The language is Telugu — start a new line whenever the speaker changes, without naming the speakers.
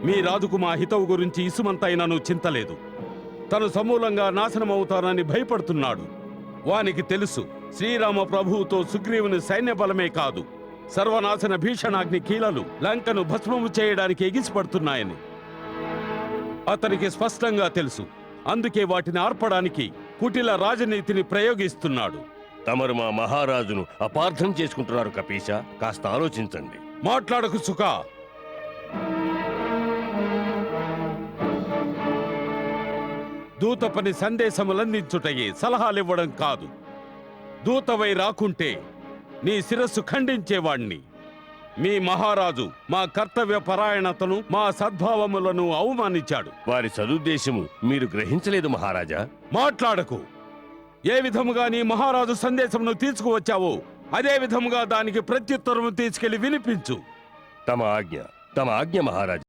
మీ రాజుకు మా హితవు గురించి ఇసుమంతైనాను చింతలేదు. తను సమూలంగా నాశనమవుతానని భయపడుతున్నాడు. వానికి తెలుసు శ్రీరామ ప్రభువుతో సుగ్రీవుని సైన్య బలమే కాదు, సర్వనాశన భీషణాగ్ని కీలలు లంకను భస్మము చేయడానికి ఎగిసిపడుతున్నాయని అతనికి స్పష్టంగా తెలుసు. అందుకే వాటిని ఆర్పడానికి కుటిల రాజనీతిని ప్రయోగిస్తున్నాడు.
తమరు మా మహారాజును అపార్థం చేసుకుంటున్నారు కపీశ. కాస్త ఆలోచించండి.
మాట్లాడకు సుఖా. దూత పని సందేశములందించుటయే, సలహాలివ్వడం కాదు. దూతవై రాకుంటే నీ శిరస్సు ఖండించేవాణ్ణి. మీ మహారాజు మా కర్తవ్య పరాయణతను, మా సద్భావములను అవమానించాడు.
వారి సదుద్దేశము మీరు గ్రహించలేదు మహారాజా.
మాట్లాడకు. ఏ విధముగా నీ మహారాజు సందేశమును తీసుకువచ్చావో అదే విధముగా దానికి ప్రత్యుత్తరము తీసుకెళ్లి వినిపించు.
తమ ఆజ్ఞ మహారాజా.